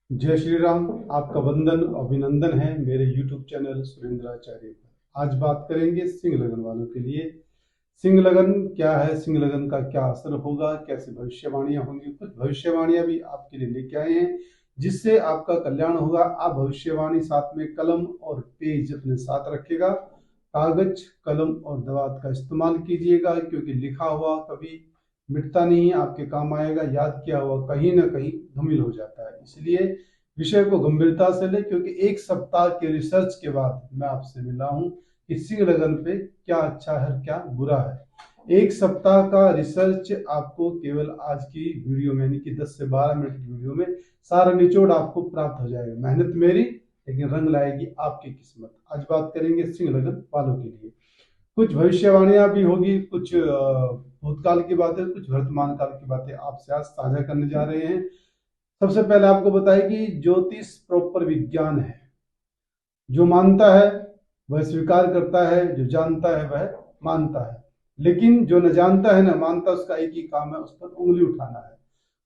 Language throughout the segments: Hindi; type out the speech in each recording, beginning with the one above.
जय श्री राम। आपका वंदन अभिनंदन है मेरे YouTube चैनल सुरेंद्राचार्य पर। आज बात करेंगे सिंह लगन वालों के लिए। सिंह लगन क्या है, सिंह लगन का क्या असर होगा, कैसे भविष्यवाणियां होंगी। कुछ भविष्यवाणियां भी आपके लिए लेके आए हैं जिससे आपका कल्याण होगा। आप भविष्यवाणी साथ में कलम और पेज अपने साथ रखिएगा। कागज, कलम और दवात का इस्तेमाल कीजिएगा, क्योंकि लिखा हुआ कभी मिटता नहीं है, आपके काम आएगा। याद किया हुआ कहीं ना कहीं धूमिल हो जाता है। इसलिए विषय को गंभीरता से ले, क्योंकि एक सप्ताह के रिसर्च के बाद मैं आपसे मिला हूं कि सिंह लगन पे क्या अच्छा है क्या बुरा है। एक सप्ताह का रिसर्च आपको केवल आज की वीडियो में, यानी कि 10 से 12 मिनट की वीडियो में सारा निचोड़ आपको प्राप्त हो जाएगा। मेहनत मेरी, लेकिन रंग लाएगी आपकी किस्मत। आज बात करेंगे सिंह लगन वालों के लिए। कुछ भविष्यवाणियां भी होगी, कुछ भूतकाल की बातें, कुछ वर्तमान काल की बातें आपसे आज साझा करने जा रहे हैं। सबसे पहले आपको बताएं कि ज्योतिष प्रॉपर विज्ञान है। जो मानता है वह स्वीकार करता है, जो जानता है वह मानता है। लेकिन जो न जानता है न मानता, उसका एक ही काम है, उस पर उंगली उठाना है।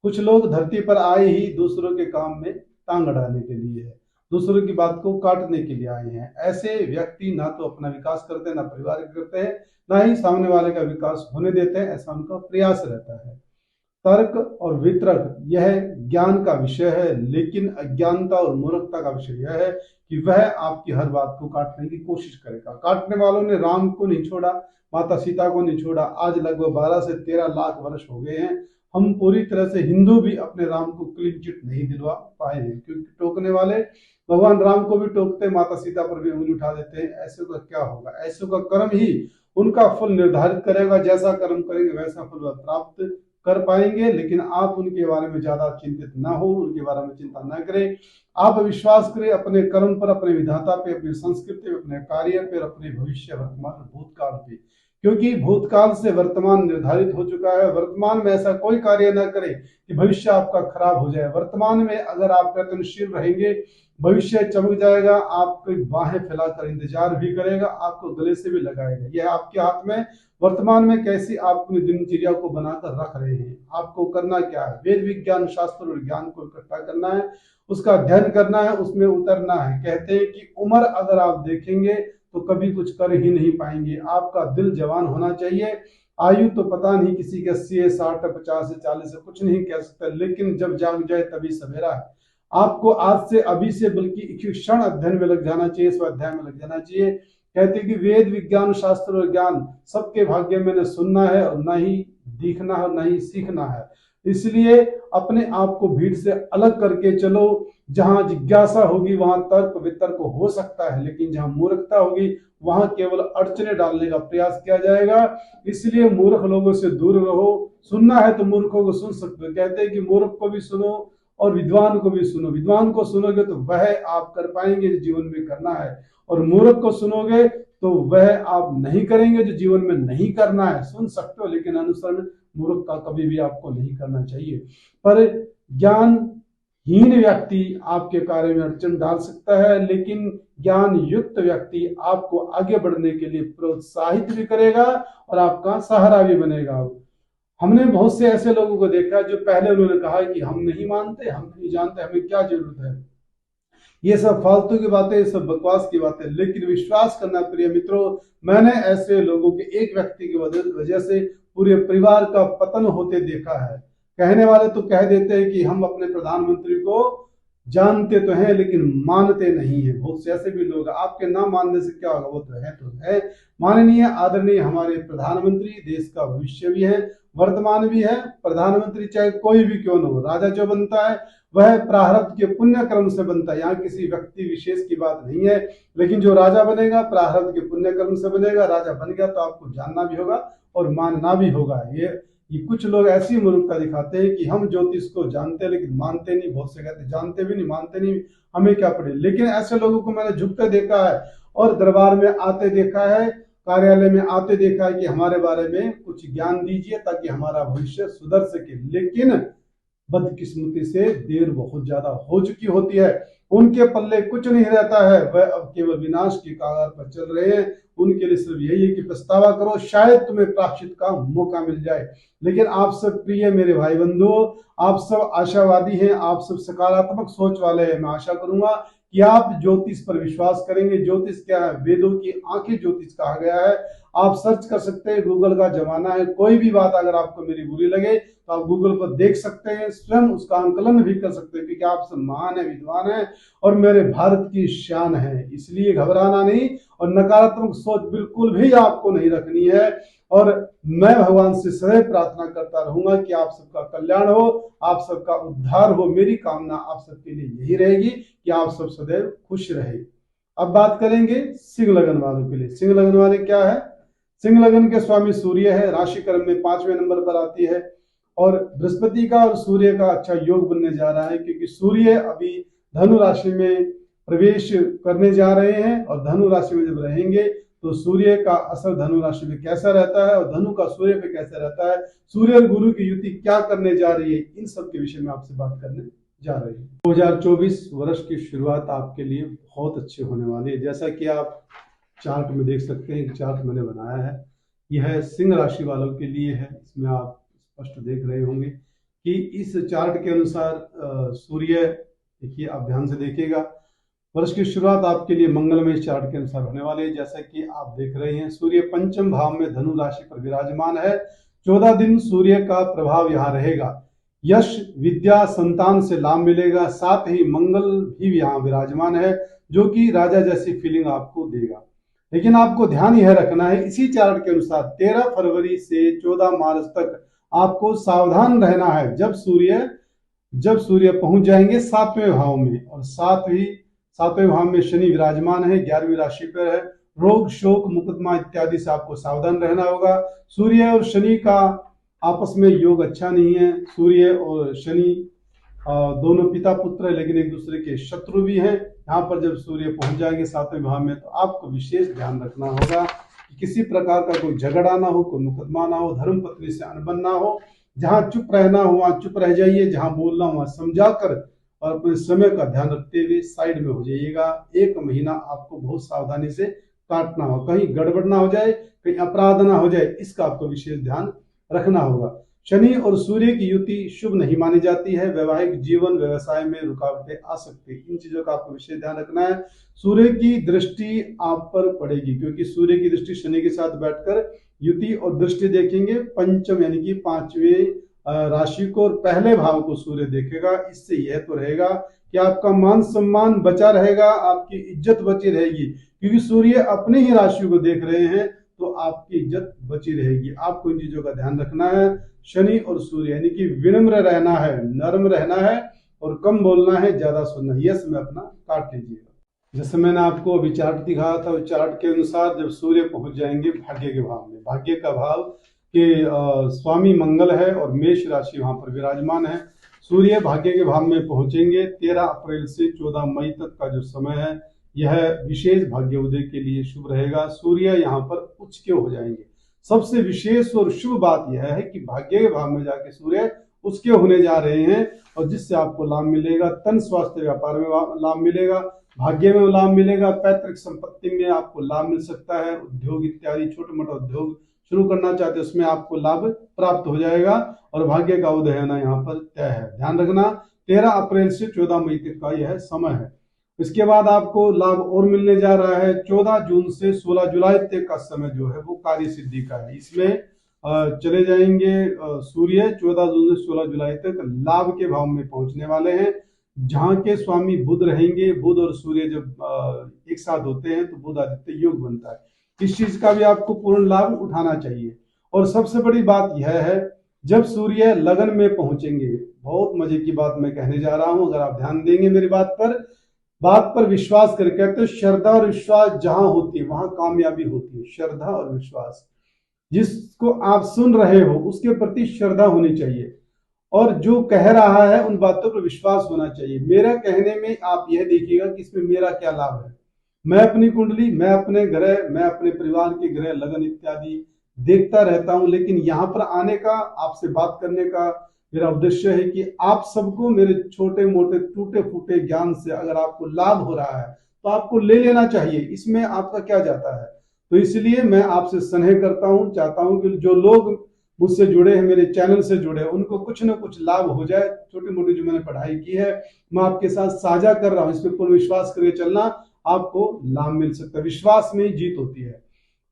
कुछ लोग धरती पर आए ही दूसरों के काम में टांग अड़ाने के लिए है, दूसरों की बात को काटने के लिए आए हैं। ऐसे व्यक्ति ना तो अपना विकास करते हैं, ना परिवार करते हैं, ना ही सामने वाले का विकास होने देते हैं। ऐसा उनका प्रयास रहता है। तर्क और वितर्क यह ज्ञान का विषय है, लेकिन अज्ञानता और मूर्खता का विषय यह है कि वह आपकी हर बात को काटने की कोशिश करेगा। काटने वालों ने राम को नहीं छोड़ा, माता सीता को नहीं छोड़ा। आज लगभग 12 से 13 लाख वर्ष हो गए हैं। हम पूरी तरह से हिंदू भी अपने राम को क्लीन चिट नहीं दिलवा पाए हैं, क्योंकि टोकने वाले भगवान राम को भी टोकते, माता सीता पर भी उंगली उठा देते हैं। ऐसे का क्या होगा? ऐसे का कर्म ही उनका फल निर्धारित करेगा। जैसा कर्म करेंगे वैसा फल वह प्राप्त कर पाएंगे। लेकिन आप उनके बारे में ज्यादा चिंतित ना हो, उनके बारे में चिंता ना करें। आप विश्वास करें अपने कर्म पर, अपने विधाता पे, अपनी संस्कृति पे, अपने कार्य पे, अपने भविष्य, वर्तमान, भूतकाल पे। क्योंकि भूतकाल से वर्तमान निर्धारित हो चुका है। वर्तमान में ऐसा कोई कार्य ना करें कि भविष्य आपका खराब हो जाए। वर्तमान में अगर आप प्रयत्नशील रहेंगे, भविष्य चमक जाएगा। आपकी बाहें फैलाकर इंतजार भी करेगा, आपको गले से भी लगाएगा। यह आपके हाथ में। वर्तमान में कैसी आप अपनी दिनचर्या को बनाकर रख रहे हैं। आपको करना क्या है? वेद विज्ञान शास्त्र और ज्ञान को इकट्ठा करना है, उसका अध्ययन करना है, उसमें उतरना है। कहते हैं कि उम्र अगर आप देखेंगे तो कभी कुछ कर ही नहीं पाएंगे। आपका दिल जवान होना चाहिए। आयु तो पता नहीं, किसी की 80 है, 60 है, 50 है, 40 है, कुछ नहीं कह सकते। लेकिन जब जाग जाए तभी सवेरा है। आपको आज से, अभी से, बल्कि इसी क्षण अध्ययन में लग जाना चाहिए, स्वाध्याय में लग जाना चाहिए। कहते कि वेद विज्ञान शास्त्र और ज्ञान सबके भाग्य में न सुनना है और न ही दिखना है, न ही सीखना है। इसलिए अपने आप को भीड़ से अलग करके चलो। जहां जिज्ञासा होगी वहां तर्क वितर्क हो सकता है, लेकिन जहां मूर्खता होगी वहां केवल अड़चने डालने का प्रयास किया जाएगा। इसलिए मूर्ख लोगों से दूर रहो। सुनना है तो मूर्खों को सुन सकते हो। कहते हैं कि मूर्ख को भी सुनो और विद्वान को भी सुनो। विद्वान को सुनोगे तो वह आप कर पाएंगे जो जीवन में करना है, और मूर्ख को सुनोगे तो वह आप नहीं करेंगे जो जीवन में नहीं करना है। सुन सकते हो, लेकिन अनुसरण मूर्ख का कभी भी आपको नहीं करना चाहिए। पर ज्ञानहीन व्यक्ति आपके कार्य में अड़चन डाल सकता है, लेकिन ज्ञान युक्त व्यक्ति आपको आगे बढ़ने के लिए प्रोत्साहित भी करेगा और आपका सहारा भी बनेगा। हमने बहुत से ऐसे लोगों को देखा जो पहले उन्होंने कहा कि हम नहीं मानते, हम नहीं जानते, हमें क्या जरूरत है। ये सब फालतू की बातें, ये सब बकवास की बातें। लेकिन विश्वास करना प्रिय मित्रों, मैंने ऐसे लोगों के एक व्यक्ति की वजह से पूरे परिवार का पतन होते देखा है। कहने वाले तो कह देते हैं कि हम अपने प्रधानमंत्री को जानते तो हैं लेकिन मानते नहीं है। बहुत से ऐसे भी लोग, आपके ना मानने से क्या होगा? वो तो है माननीय आदरणीय हमारे प्रधानमंत्री, देश का भविष्य भी है, वर्तमान भी है। प्रधानमंत्री चाहे कोई भी क्यों न हो, राजा जो बनता है वह प्रारब्ध के पुण्य कर्म से बनता है। यहाँ किसी व्यक्ति विशेष की बात नहीं है, लेकिन जो राजा बनेगा प्रारब्ध के पुण्य कर्म से बनेगा। राजा बन गया तो आपको जानना भी होगा और मानना भी होगा। ये कुछ लोग ऐसी मूर्खता दिखाते हैं कि हम ज्योतिष को जानते हैं लेकिन मानते नहीं। बहुत से कहते जानते भी नहीं, मानते नहीं, हमें क्या पड़े। लेकिन ऐसे लोगों को मैंने झुकते देखा है और दरबार में आते देखा है, कार्यालय में आते देखा है कि हमारे बारे में कुछ ज्ञान दीजिए ताकि हमारा भविष्य सुधर सके। लेकिन बदकिस्मती से देर बहुत ज्यादा हो चुकी होती है। उनके पल्ले कुछ नहीं रहता है, वह अब केवल विनाश की कगार पर चल रहे हैं। उनके लिए सिर्फ यही है कि पछतावा करो, शायद तुम्हें प्रायश्चित का मौका मिल जाए। लेकिन आप सब प्रिय मेरे भाई बंधुओं, आप सब आशावादी हैं, आप सब सकारात्मक सोच वाले हैं। मैं आशा करूंगा कि आप ज्योतिष पर विश्वास करेंगे। ज्योतिष क्या है? वेदों की आंखें ज्योतिष कहा गया है। आप सर्च कर सकते हैं, गूगल का जमाना है। कोई भी बात अगर आपको मेरी बुरी लगे तो आप गूगल पर देख सकते हैं, स्वयं उसका आंकलन भी कर सकते हैं, क्योंकि आप सब महान है, विद्वान है और मेरे भारत की शान है। इसलिए घबराना नहीं और नकारात्मक सोच बिल्कुल भी आपको नहीं रखनी है। और मैं भगवान से सदैव प्रार्थना करता रहूंगा कि आप सबका कल्याण हो, आप सबका उद्धार हो। मेरी कामना आप सबके लिए यही रहेगी कि आप सब सदैव खुश रहे। अब बात करेंगे सिंह लगन वालों के लिए। सिंह लगन वाले क्या है? सिंह लगन के स्वामी सूर्य है, राशि क्रम में 5वें नंबर पर आती है और बृहस्पति का और सूर्य का अच्छा योग बनने जा रहा है, क्योंकि सूर्य अभी धनु राशि में प्रवेश करने जा रहे हैं और धनु राशि में जब रहेंगे तो सूर्य का असर धनु राशि में कैसा रहता है और धनु का सूर्य पे कैसा रहता है, सूर्य और गुरु की युति क्या करने जा रही है, इन सब के विषय में आपसे बात करने जा रही है। 2024 वर्ष की शुरुआत आपके लिए बहुत अच्छी होने वाली है। जैसा कि आप चार्ट में देख सकते हैं, चार्ट मैंने बनाया है, यह सिंह राशि वालों के लिए है। इसमें आप स्पष्ट देख रहे होंगे कि इस चार्ट के अनुसार सूर्य, देखिए आप ध्यान से देखिएगा, वर्ष की शुरुआत आपके लिए मंगलमय चार्ट के अनुसार होने वाली है। जैसा कि आप देख रहे हैं, सूर्य पंचम भाव में धनु राशि पर विराजमान है। 14 दिन सूर्य का प्रभाव यहाँ रहेगा। यश, विद्या, संतान से लाभ मिलेगा। साथ ही मंगल भी यहाँ विराजमान है, जो कि राजा जैसी फीलिंग आपको देगा। लेकिन आपको ध्यान यह रखना है, इसी चार्ट के अनुसार 13 फरवरी से 14 मार्च तक आपको सावधान रहना है। जब सूर्य पहुंच जाएंगे 7वें भाव में, और 7वें भाव में शनि विराजमान है, 11वीं राशि पर है। रोग, शोक, मुकदमा इत्यादि से आपको सावधान रहना होगा। सूर्य और शनि का आपस में योग अच्छा नहीं है। सूर्य और शनि दोनों पिता पुत्र है, लेकिन एक दूसरे के शत्रु भी हैं। यहाँ पर जब सूर्य पहुंच जाएंगे 7वें भाव में, तो आपको विशेष ध्यान रखना होगा कि किसी प्रकार का कोई झगड़ा ना हो, कोई मुकदमा ना हो, धर्म पत्नी से अनबन ना हो। जहां चुप रहना हो वहां चुप रह जाइए, जहां बोलना हो वहां समझाकर और अपने समय का ध्यान रखते हुए साइड में हो जाइएगा। 1 महीना आपको बहुत सावधानी से काटना हो, कहीं गड़बड़ ना हो जाए, कहीं अपराध ना हो जाए, इसका आपको विशेष ध्यान रखना होगा। शनि और सूर्य की युति शुभ नहीं मानी जाती है। वैवाहिक जीवन, व्यवसाय में रुकावटें आ सकती है, इन चीजों का आपको विशेष ध्यान रखना है। सूर्य की दृष्टि आप पर पड़ेगी, क्योंकि सूर्य की दृष्टि शनि के साथ बैठकर युति और दृष्टि देखेंगे पंचम यानी कि 5वें राशि को, और पहले भाव को सूर्य देखेगा। इससे यह तो रहेगा कि आपका मान सम्मान बचा रहेगा, आपकी इज्जत बची रहेगी, क्योंकि सूर्य अपने ही राशि को देख रहे हैं, तो आपकी इज्जत बची रहेगी। आपको इन चीजों का ध्यान रखना है। शनि और सूर्य यानी कि विनम्र रहना है, नर्म रहना है और कम बोलना है, ज्यादा सुनना है। यह समय अपना काट लीजिएगा। जैसे मैंने आपको अभी चार्ट दिखाया था, उस चार्ट के अनुसार जब सूर्य पहुंच जाएंगे भाग्य के भाव में, भाग्य का भाव के स्वामी मंगल है और मेष राशि वहां पर विराजमान है। सूर्य भाग्य के भाव में पहुंचेंगे। 13 अप्रैल से 14 मई तक का जो समय है, यह विशेष भाग्य उदय के लिए शुभ रहेगा। सूर्य यहाँ पर उच्च क्यों हो जाएंगे? सबसे विशेष और शुभ बात यह है कि भाग्य के भाव में जाके सूर्य उसके होने जा रहे हैं, और जिससे आपको लाभ मिलेगा। तन, स्वास्थ्य, व्यापार में लाभ मिलेगा, भाग्य में लाभ मिलेगा, पैतृक संपत्ति में आपको लाभ मिल सकता है, उद्योग इत्यादि छोटे मोटे उद्योग शुरू करना चाहते हैं उसमें आपको लाभ प्राप्त हो जाएगा, और भाग्य का उदय होना यहाँ पर तय है। ध्यान रखना, 13 अप्रैल से 14 मई तक का यह समय है। इसके बाद आपको लाभ और मिलने जा रहा है। 14 जून से 16 जुलाई तक का समय जो है वो कार्य सिद्धि का है। इसमें चले जाएंगे सूर्य 14 जून से 16 जुलाई तक लाभ के भाव में पहुंचने वाले हैं, जहां के स्वामी बुध रहेंगे। बुध और सूर्य जब एक साथ होते हैं तो बुध आदित्य योग बनता है। इस चीज का भी आपको पूर्ण लाभ उठाना चाहिए। और सबसे बड़ी बात यह है, जब सूर्य लगन में पहुंचेंगे, बहुत मजे की बात मैं कहने जा रहा हूं, अगर आप ध्यान देंगे मेरी बात पर विश्वास करके, कहते हैं श्रद्धा और विश्वास जहां होती है वहां कामयाबी होती है। श्रद्धा और विश्वास, जिसको आप सुन रहे हो उसके प्रति श्रद्धा होनी चाहिए, और जो कह रहा है उन बातों पर विश्वास होना चाहिए। मेरा कहने में आप यह देखिएगा कि इसमें मेरा क्या लाभ है। मैं अपनी कुंडली, मैं अपने ग्रह, मैं अपने परिवार के ग्रह, लगन इत्यादि देखता रहता हूं, लेकिन यहाँ पर आने का, आपसे बात करने का मेरा उद्देश्य है कि आप सबको मेरे छोटे मोटे टूटे फूटे ज्ञान से अगर आपको लाभ हो रहा है तो आपको ले लेना चाहिए, इसमें आपका क्या जाता है। तो इसलिए मैं आपसे स्नेह करता हूं, चाहता हूं कि जो लोग मुझसे जुड़े हैं, मेरे चैनल से जुड़े हैं, उनको कुछ ना कुछ लाभ हो जाए। छोटी मोटी जो मैंने पढ़ाई की है मैं आपके साथ साझा कर रहा हूं, इस पर पूर्ण विश्वास करके चलना, आपको लाभ मिल सकता है। विश्वास में ही जीत होती है।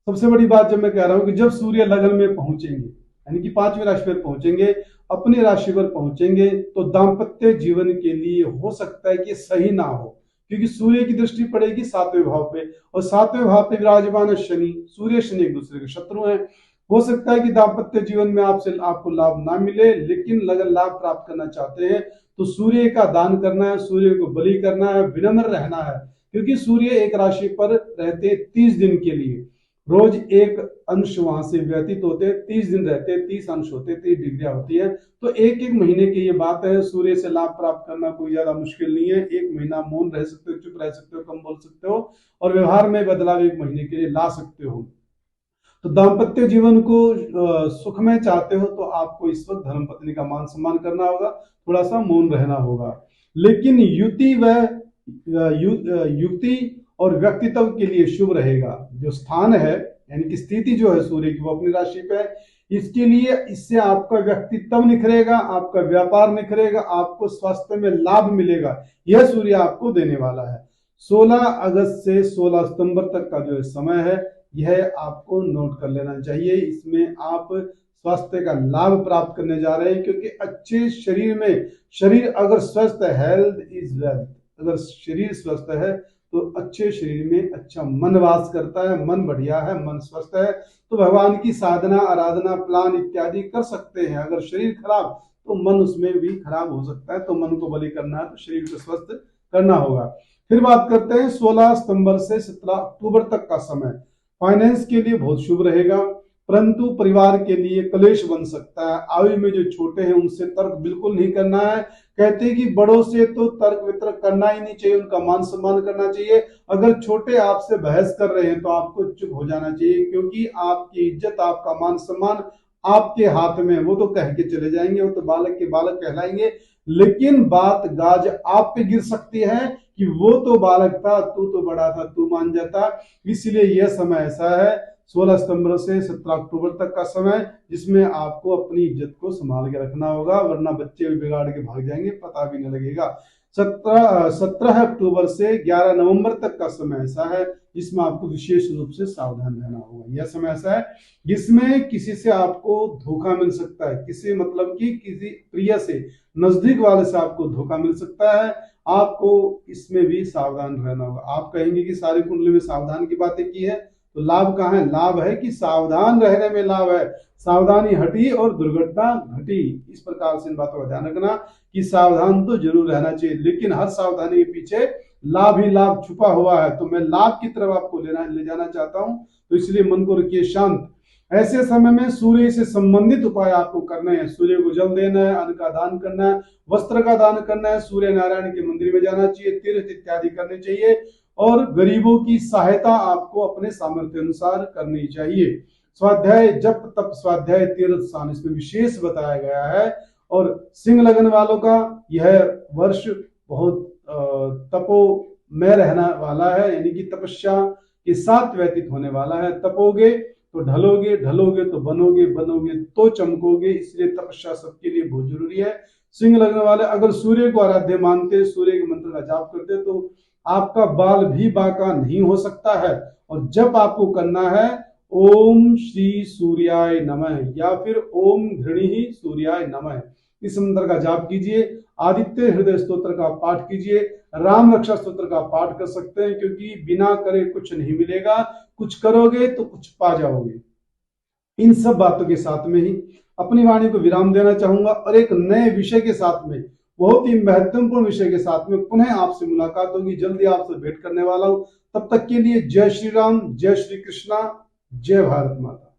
सबसे बड़ी बात जब मैं कह रहा हूं कि जब सूर्य लगन में पहुंचेंगे, यानी कि 5वीं राशि पर पहुंचेंगे, अपनी राशि पर पहुंचेंगे, तो दाम्पत्य जीवन के लिए हो सकता है कि सही ना हो, क्योंकि सूर्य की दृष्टि पड़ेगी 7वें भाव पे, और 7वें भाव पे विराजमान है शनि। सूर्य शनि एक दूसरे के शत्रु हैं। हो सकता है कि दाम्पत्य जीवन में आपको लाभ ना मिले, लेकिन अगर लाभ प्राप्त करना चाहते हैं तो सूर्य का दान करना है, सूर्य को बलि करना है, विनम्र रहना है, क्योंकि सूर्य एक राशि पर रहते 30 दिन के लिए, रोज एक अंश वहां से व्यतीत होते, 30 दिन रहते, 30 अंश होते, 30 डिग्रियां होती है। तो एक एक महीने की ये बात है। सूर्य से लाभ प्राप्त करना कोई ज्यादा मुश्किल नहीं है। एक महीना मौन रह सकते हो, चुप रह सकते हो, कम बोल सकते हो, और व्यवहार में बदलाव एक महीने के लिए ला सकते हो। तो दाम्पत्य जीवन को सुखमय चाहते हो तो आपको इस वक्त धर्मपत्नी का मान सम्मान करना होगा, थोड़ा सा मौन रहना होगा। लेकिन युक्ति और व्यक्तित्व के लिए शुभ रहेगा। जो स्थान है, यानी कि स्थिति जो है सूर्य की, वो अपनी राशि पे है, इसके लिए इससे आपका व्यक्तित्व निखरेगा, आपका व्यापार निखरेगा, आपको स्वास्थ्य में लाभ मिलेगा। यह सूर्य आपको देने वाला है। 16 अगस्त से 16 सितंबर तक का जो समय है, यह आपको नोट कर लेना चाहिए। इसमें आप स्वास्थ्य का लाभ प्राप्त करने जा रहे हैं, क्योंकि अच्छे शरीर में, शरीर अगर स्वस्थ है, हेल्थ इज वेल्थ, अगर शरीर स्वस्थ है तो अच्छे शरीर में अच्छा मन वास करता है। मन बढ़िया है, मन स्वस्थ है, तो भगवान की साधना, आराधना, प्लान इत्यादि कर सकते हैं। अगर शरीर खराब तो मन उसमें भी खराब हो सकता है, तो मन को बलि करना है तो शरीर को स्वस्थ करना होगा। फिर बात करते हैं 16 सितंबर से 17 अक्टूबर तक का समय। फाइनेंस के लिए बहुत शुभ रहेगा, परंतु परिवार के लिए क्लेश बन सकता है। आयु में जो छोटे हैं उनसे तर्क बिल्कुल नहीं करना है। कहते हैं कि बड़ों से तो तर्क वितर्क करना ही नहीं चाहिए, उनका मान सम्मान करना चाहिए। अगर छोटे आपसे बहस कर रहे हैं तो आपको चुप हो जाना चाहिए, क्योंकि आपकी इज्जत, आपका मान सम्मान आपके हाथ में। वो तो कह के चले जाएंगे, वो तो बालक के बालक कहलाएंगे, लेकिन बात गाज आप पे गिर सकती है कि वो तो बालक था, तू तो बड़ा था, तू मान जाता। इसलिए यह समय ऐसा है 16 सितंबर से 17 अक्टूबर तक का समय, जिसमें आपको अपनी इज्जत को संभाल के रखना होगा, वरना बच्चे भी बिगाड़ के भाग जाएंगे, पता भी नहीं लगेगा। 17 अक्टूबर से 11 नवंबर तक का समय ऐसा है जिसमें आपको विशेष रूप से सावधान रहना होगा। यह समय ऐसा है जिसमें किसी से आपको धोखा मिल सकता है, किसी मतलब कि किसी प्रिय से, नजदीक वाले से आपको धोखा मिल सकता है। आपको इसमें भी सावधान रहना होगा। आप कहेंगे कि सारी कुंडली में सावधान की बातें की है, तो लाभ कहाँ है? लाभ है कि सावधान रहने में लाभ है। सावधानी हटी और दुर्घटना घटी। इस प्रकार से इन बातों का ध्यान रखना कि सावधान तो जरूर रहना चाहिए, लेकिन हर सावधानी के पीछे लाभ ही लाभ छुपा हुआ है। तो मैं लाभ की तरफ आपको ले जाना चाहता हूं, तो इसलिए मन को रखिए शांत। ऐसे समय में सूर्य से संबंधित उपाय आपको करने हैं। सूर्य को जल देना है, अन्न का दान करना है, वस्त्र का दान करना है, सूर्य नारायण के मंदिर में जाना चाहिए, तीर्थ इत्यादि करने चाहिए, और गरीबों की सहायता आपको अपने सामर्थ्य अनुसार करनी चाहिए। स्वाध्याय, जप तप स्वाध्याय तीर्थ स्थान, इसमें विशेष बताया गया है। और सिंह लगन वालों का यह वर्ष बहुत तपो में रहना वाला है, यानी कि तपस्या के साथ व्यतीत होने वाला है। तपोगे तो ढलोगे, ढलोगे तो बनोगे, बनोगे तो चमकोगे। इसलिए तपस्या सबके लिए बहुत जरूरी है। सिंह लगन वाले अगर सूर्य को आराध्य मानते, सूर्य के मंत्र का जाप करते, तो आपका बाल भी बांका नहीं हो सकता है। और जब आपको करना है ओम श्री सूर्याय नमः या फिर ओम घृणी सूर्याय नमः, इस मंत्र का जाप कीजिए। आदित्य हृदय स्तोत्र का पाठ कीजिए। राम रक्षा स्तोत्र का पाठ कर सकते हैं, क्योंकि बिना करे कुछ नहीं मिलेगा, कुछ करोगे तो कुछ पा जाओगे। इन सब बातों के साथ में ही अपनी वाणी को विराम देना चाहूंगा, और एक नए विषय के साथ में, बहुत ही महत्वपूर्ण विषय के साथ में पुनः आपसे मुलाकात होगी। जल्दी आपसे भेंट करने वाला हूं। तब तक के लिए जय श्री राम, जय श्री कृष्णा, जय भारत माता।